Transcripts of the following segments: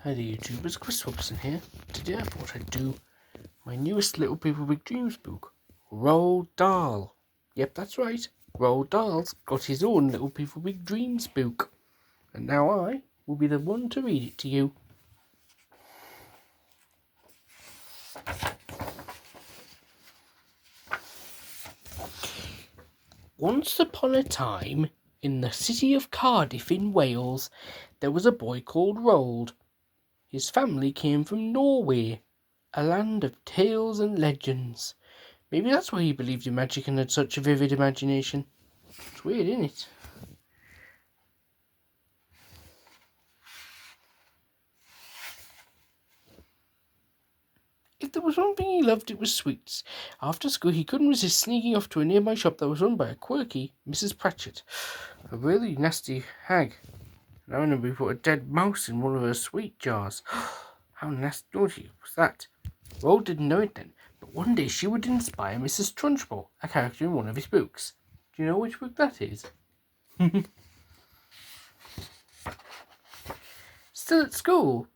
Hi there YouTubers, Chris Robson here. Today I thought I'd do my newest Little People Big Dreams book, Roald Dahl. Yep, that's right, Roald Dahl's got his own Little People Big Dreams book. And now I will be the one to read it to you. Once upon a time, in the city of Cardiff in Wales, there was a boy called Roald. His family came from Norway, a land of tales and legends. Maybe that's why he believed in magic and had such a vivid imagination. It's weird, isn't it? If there was one thing he loved, it was sweets. After school, he couldn't resist sneaking off to a nearby shop that was run by a quirky Mrs. Pratchett, a really nasty hag. And I remember we put a dead mouse in one of her sweet jars. How nasty was that? Roald didn't know it then, but one day she would inspire Mrs. Trunchbull, a character in one of his books. Do you know which book that is? Still at school,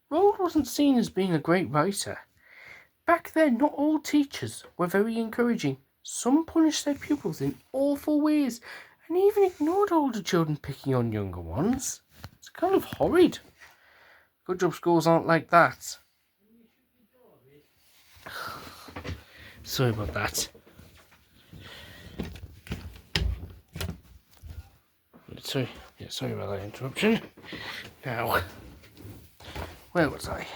Roald wasn't seen as being a great writer. Back then, not all teachers were very encouraging. Some punished their pupils in awful ways and even ignored older children picking on younger ones. It's kind of horrid. Good job schools aren't like that. Sorry about that. Sorry about that interruption. Now, where was I?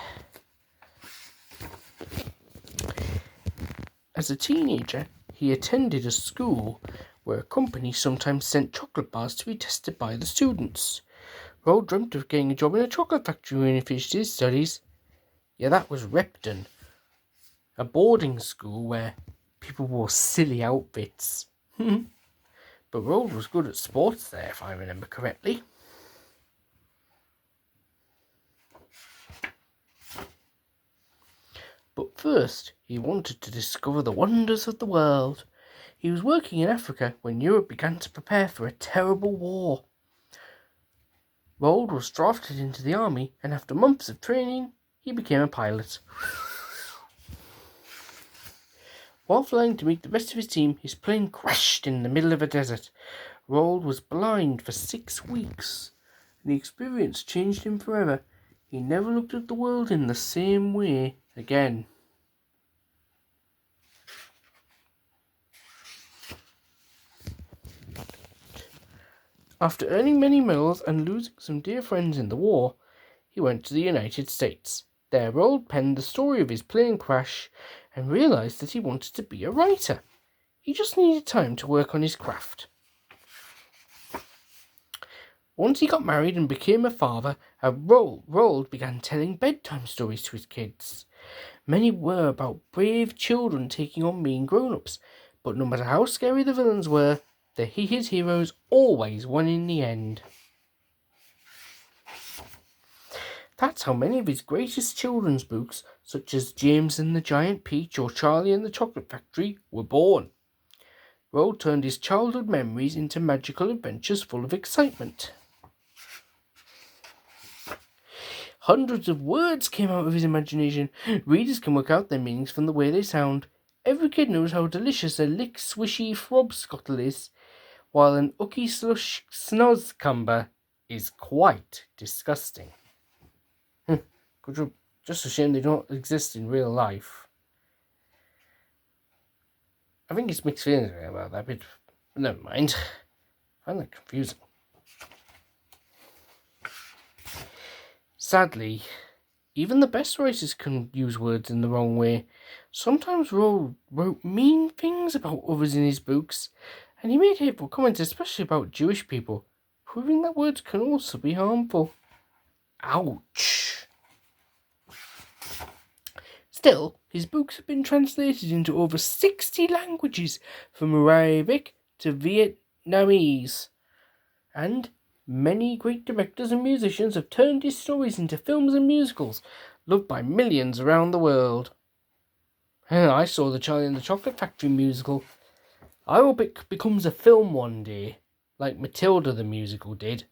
As a teenager, he attended a school where a company sometimes sent chocolate bars to be tested by the students. Roald dreamt of getting a job in a chocolate factory when he finished his studies. Yeah, that was Repton, a boarding school where people wore silly outfits. But Roald was good at sports there, if I remember correctly. But first, he wanted to discover the wonders of the world. He was working in Africa when Europe began to prepare for a terrible war. Roald was drafted into the army, and after months of training, he became a pilot. While flying to meet the rest of his team, his plane crashed in the middle of a desert. Roald was blind for 6 weeks, and the experience changed him forever. He never looked at the world in the same way again. After earning many medals and losing some dear friends in the war, he went to the United States. There, Roald penned the story of his plane crash and realized that he wanted to be a writer. He just needed time to work on his craft. Once he got married and became a father, Roald began telling bedtime stories to his kids. Many were about brave children taking on mean grown-ups, but no matter how scary the villains were, his heroes always won in the end. That's how many of his greatest children's books, such as James and the Giant Peach or Charlie and the Chocolate Factory, were born. Roald turned his childhood memories into magical adventures full of excitement. Hundreds of words came out of his imagination. Readers can work out their meanings from the way they sound. Every kid knows how delicious a lick swishy frobscottle is, while an ucky slush snozcumber is quite disgusting. Good job. Just a shame they don't exist in real life. I think it's mixed feelings about that bit, but never mind. I find that confusing. Sadly, even the best writers can use words in the wrong way. Sometimes Roald wrote mean things about others in his books, and he made hateful comments, especially about Jewish people, proving that words can also be harmful. Ouch! Still, his books have been translated into over 60 languages, from Arabic to Vietnamese, and many great directors and musicians have turned his stories into films and musicals, loved by millions around the world. I saw the Charlie and the Chocolate Factory musical. I hope it becomes a film one day, like Matilda the musical did.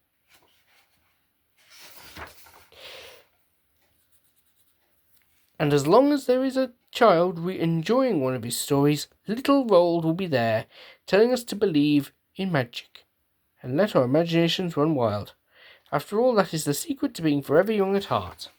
And as long as there is a child enjoying one of his stories, little Roald will be there, telling us to believe in magic and let our imaginations run wild. After all, that is the secret to being forever young at heart.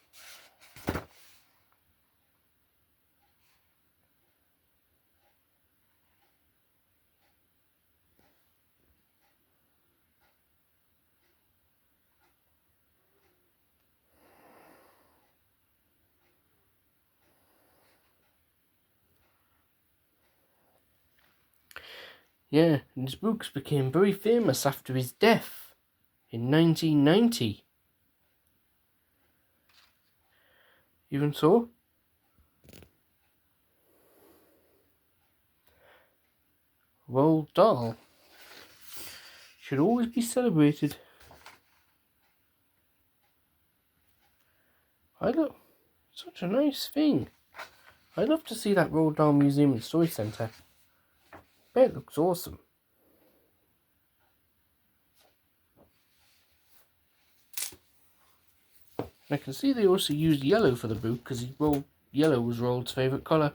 Yeah, and his books became very famous after his death in 1990. Even so, Roald Dahl should always be celebrated. I look such a nice thing. I'd love to see that Roald Dahl Museum and Story Centre. Bet it looks awesome. I can see they also used yellow for the book because yellow was Roald's favourite colour.